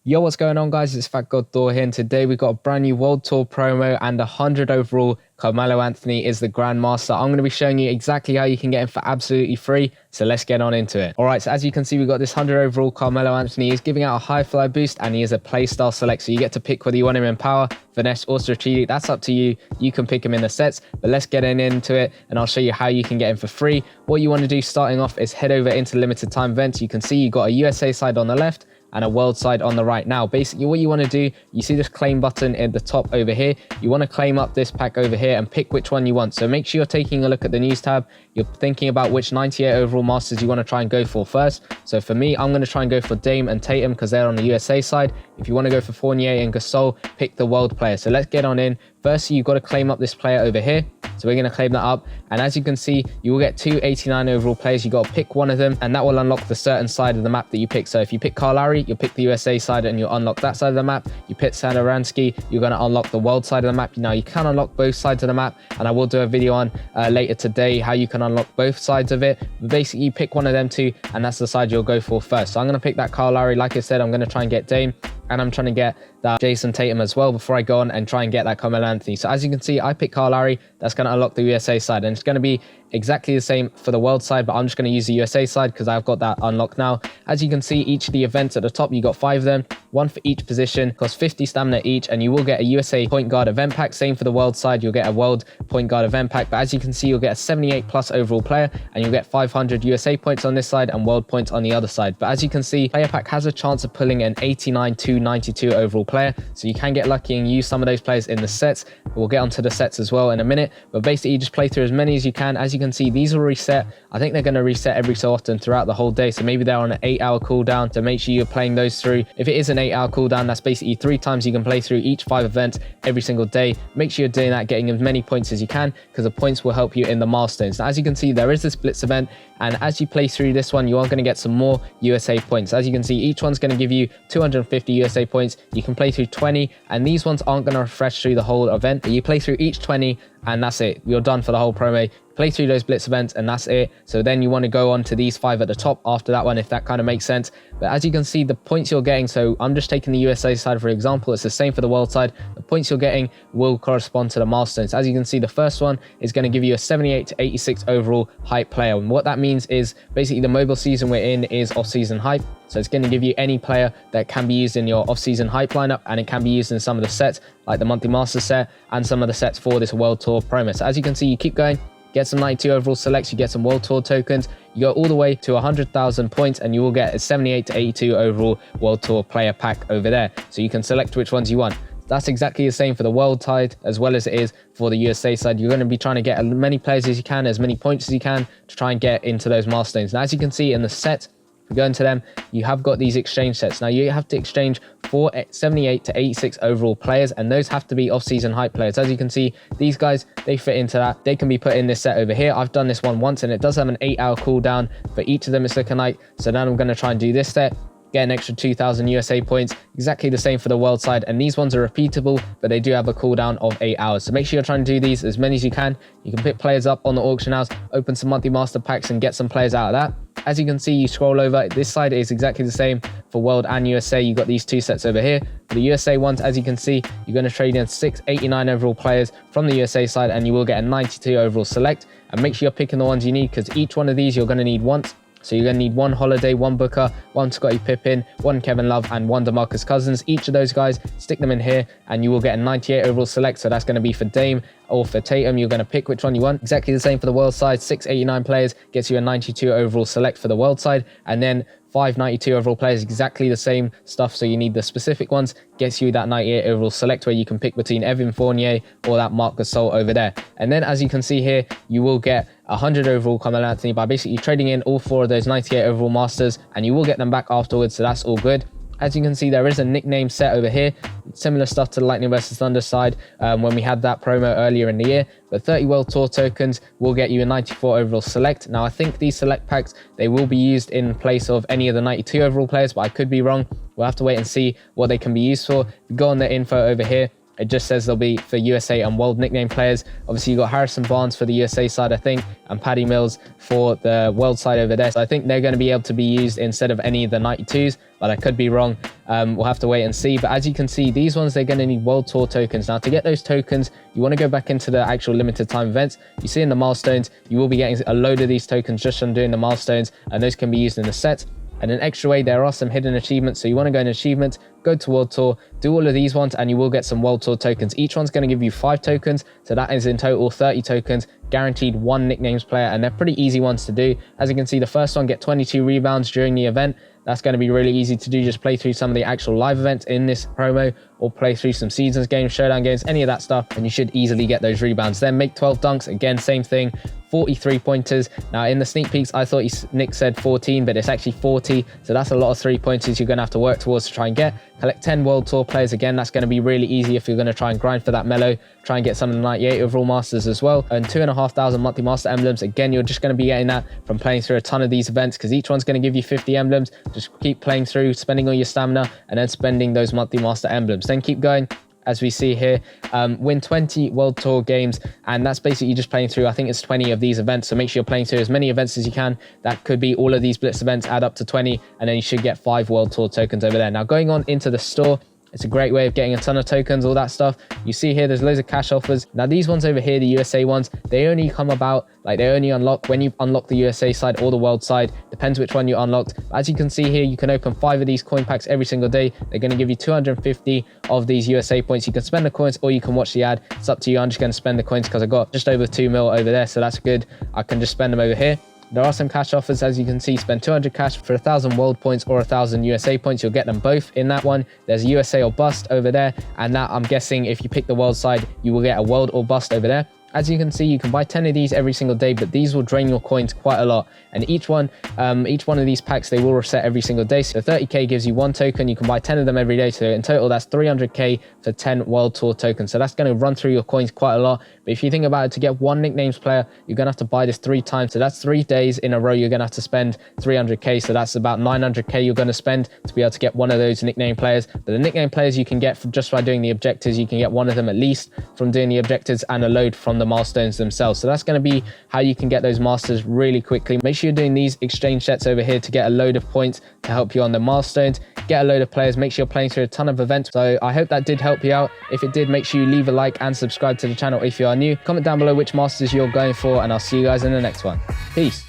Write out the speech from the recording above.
Yo, what's going on, guys? It's Fat God Thor here, and today we've got a brand new World Tour promo and 100 overall. Carmelo Anthony is the Grandmaster. I'm going to be showing you exactly how you can get him for absolutely free, so let's get on into it. Alright, so as you can see, we've got this 100 overall Carmelo Anthony. He's giving out a high fly boost, and he is a playstyle select, so you get to pick whether you want him in power, finesse, or strategic. That's up to you. You can pick him in the sets, but let's get into it, and I'll show you how you can get him for free. What you want to do starting off is head over into limited time events. You can see you got a USA side on the left and a world side on the right. Now basically what you want to do, you see this claim button at the top over here. You want to claim up this pack over here and pick which one you want. So make sure you're taking a look at the news tab. You're thinking about which 98 overall masters you want to try and go for first. So for me, I'm going to try and go for Dame and Tatum because they're on the USA side. If you want to go for Fournier and Gasol, pick the world player. So let's get on in. Firstly, you've got to claim up this player over here. So we're going to claim that up. And as you can see, you will get 289 overall players. You got to pick one of them, and that will unlock the certain side of the map that you pick. So if you pick Kyle Lowry, you'll pick the USA side and you'll unlock that side of the map. You pick Satoransky, you're going to unlock the world side of the map. Now you can unlock both sides of the map, and I will do a video on later today how you can unlock both sides of it. But basically, you pick one of them two, and that's the side you'll go for first. So I'm going to pick that Kyle Lowry. Like I said, I'm going to try and get Dame, and I'm trying to get that Jason Tatum as well before I go on and try and get that Carmelo Anthony. So as you can see, I picked Kyle Lowry. That's going to unlock the USA side, and it's going to be exactly the same for the world side, but I'm just going to use the USA side because I've got that unlocked now. As you can see, each of the events at the top, you got 5 of them, one for each position, cost 50 stamina each, and you will get a USA point guard event pack. Same for the world side, you'll get a world point guard event pack, but as you can see, you'll get a 78 plus overall player, and you'll get 500 USA points on this side and world points on the other side. But as you can see, player pack has a chance of pulling an 89 to 92 overall player, so you can get lucky and use some of those players in the sets. We'll get onto the sets as well in a minute, but basically you just play through as many as you can. As you can see, these will reset. I think they're going to reset every so often throughout the whole day, so maybe they're on an 8-hour cooldown, so make sure you're playing those through. If it is an 8-hour cooldown, that's basically 3 times you can play through each 5 events every single day. Make sure you're doing that, getting as many points as you can, because the points will help you in the milestones. Now as you can see, there is this blitz event, and as you play through this one, you are going to get some more USA points. As you can see, each one's going to give you 250 USA points. You can play through 20, and these ones aren't going to refresh through the whole event, but you play through each 20 and that's it. You're done for the whole promo. Play through those blitz events and that's it. So then you want to go on to these 5 at the top after that one, if that kind of makes sense. But as you can see, the points you're getting, so I'm just taking the USA side for example, it's the same for the world side. The points you're getting will correspond to the milestones. As you can see, the first one is going to give you a 78 to 86 overall hype player, and what that means is basically the mobile season we're in is off-season hype. So it's going to give you any player that can be used in your off-season hype lineup, and it can be used in some of the sets like the monthly master set and some of the sets for this World Tour promo. So as you can see, you keep going, get some 92 overall selects, you get some World Tour tokens, you go all the way to 100,000 points, and you will get a 78 to 82 overall World Tour player pack over there. So you can select which ones you want. That's exactly the same for the world side as well as it is for the USA side. You're going to be trying to get as many players as you can, as many points as you can to try and get into those milestones. Now as you can see in the set, if we go into them, you have got these exchange sets. Now you have to exchange for 78 to 86 overall players, and those have to be off-season hype players. As you can see, these guys, they fit into that. They can be put in this set over here. I've done this one once, and it does have an 8-hour cooldown for each of them. It's looking like. So now I'm going to try and do this set, get an extra 2,000 USA points, exactly the same for the world side, and these ones are repeatable, but they do have a cooldown of 8 hours. So make sure you're trying to do these as many as you can. You can pick players up on the auction house, open some monthly master packs and get some players out of that. As you can see, you scroll over, this side is exactly the same for world and USA. You got these 2 sets over here. For the USA ones, as you can see, you're going to trade in 689 overall players from the USA side, and you will get a 92 overall select. And make sure you're picking the ones you need, because each one of these you're going to need once. So you're going to need 1 Holiday, 1 Booker, 1 Scottie Pippen, 1 Kevin Love, and 1 DeMarcus Cousins. Each of those guys, stick them in here, and you will get a 98 overall select. So that's going to be for Dame or for Tatum. You're going to pick which one you want. Exactly the same for the world side. 689 players gets you a 92 overall select for the world side, and then 592 overall players, exactly the same stuff. So you need the specific ones, gets you that 98 overall select, where you can pick between Evan Fournier or that Marc Gasol over there. And then as you can see here, you will get 100 overall Carmelo Anthony by basically trading in all 4 of those 98 overall masters, and you will get them back afterwards. So that's all good. As you can see, there is a nickname set over here. Similar stuff to the Lightning vs Thunder side when we had that promo earlier in the year. But 30 World Tour tokens will get you a 94 overall select. Now, I think these select packs, they will be used in place of any of the 92 overall players, but I could be wrong. We'll have to wait and see what they can be used for. If you go on the info over here, It just says they'll be for USA and world nickname players. Obviously, you got Harrison Barnes for the USA side, I think, and Paddy Mills for the world side over there. So I think they're going to be able to be used instead of any of the 92s, but I could be wrong. We'll have to wait and see. But as you can see, these ones, they're going to need World Tour tokens. Now, to get those tokens, you want to go back into the actual limited time events. You see in the milestones, you will be getting a load of these tokens just from doing the milestones, and those can be used in the set. And an extra way, there are some hidden achievements. So you want to go in achievements, go to World Tour, do all of these ones, and you will get some World Tour tokens. Each one's going to give you 5 tokens. So that is in total 30 tokens, guaranteed 1 nicknames player. And they're pretty easy ones to do. As you can see, the first one, get 22 rebounds during the event. That's going to be really easy to do. Just play through some of the actual live events in this promo, or play through some seasons games, showdown games, any of that stuff, and you should easily get those rebounds. Then make 12 dunks. Again, same thing. 43 pointers. Now in the sneak peeks, I thought Nick said 14, but it's actually 40. So that's a lot of 3-pointers you're going to have to work towards to try and get. Collect 10 World Tour players. Again, that's going to be really easy if you're going to try and grind for that Melo. Try and get some of the 98 overall masters as well. And 2,500 monthly master emblems. Again, you're just going to be getting that from playing through a ton of these events, because each one's going to give you 50 emblems. Just keep playing through, spending all your stamina, and then spending those monthly master emblems. Then keep going. As we see here, win 20 World Tour games, and that's basically just playing through, I think it's 20 of these events. So make sure you're playing through as many events as you can. That could be all of these Blitz events, add up to 20, and then you should get 5 World Tour tokens over there. Now going on into the store, it's a great way of getting a ton of tokens, all that stuff. You see here, there's loads of cash offers. Now these ones over here, the USA ones, they only come about, like they only unlock when you unlock the USA side or the world side. Depends which one you unlocked. But as you can see here, you can open 5 of these coin packs every single day. They're going to give you 250 of these USA points. You can spend the coins or you can watch the ad. It's up to you. I'm just going to spend the coins because I got just over 2 mil over there. So that's good. I can just spend them over here. There are some cash offers, as you can see. Spend 200 cash for 1,000 world points or 1,000 USA points. You'll get them both in that one. There's USA or bust over there, and that, I'm guessing, if you pick the world side, you will get a world or bust over there. As you can see, you can buy 10 of these every single day, but these will drain your coins quite a lot. And each one of these packs, they will reset every single day. So 30k gives you 1 token. You can buy 10 of them every day. So in total, that's 300k for 10 World Tour tokens. So that's going to run through your coins quite a lot. But if you think about it, to get 1 nicknames player, you're going to have to buy this 3 times. So that's 3 days in a row. You're going to have to spend 300k. So that's about 900k you're going to spend to be able to get one of those nickname players. But the nickname players you can get just by doing the objectives. You can get one of them at least from doing the objectives, and a load from the milestones themselves. So that's going to be how you can get those masters really quickly. Make sure you're doing these exchange sets over here to get a load of points to help you on the milestones. Get a load of players. Make sure you're playing through a ton of events. So I hope that did help you out. If it did, make sure you leave a like and subscribe to the channel if you are new. Comment down below which masters you're going for, and I'll see you guys in the next one. Peace.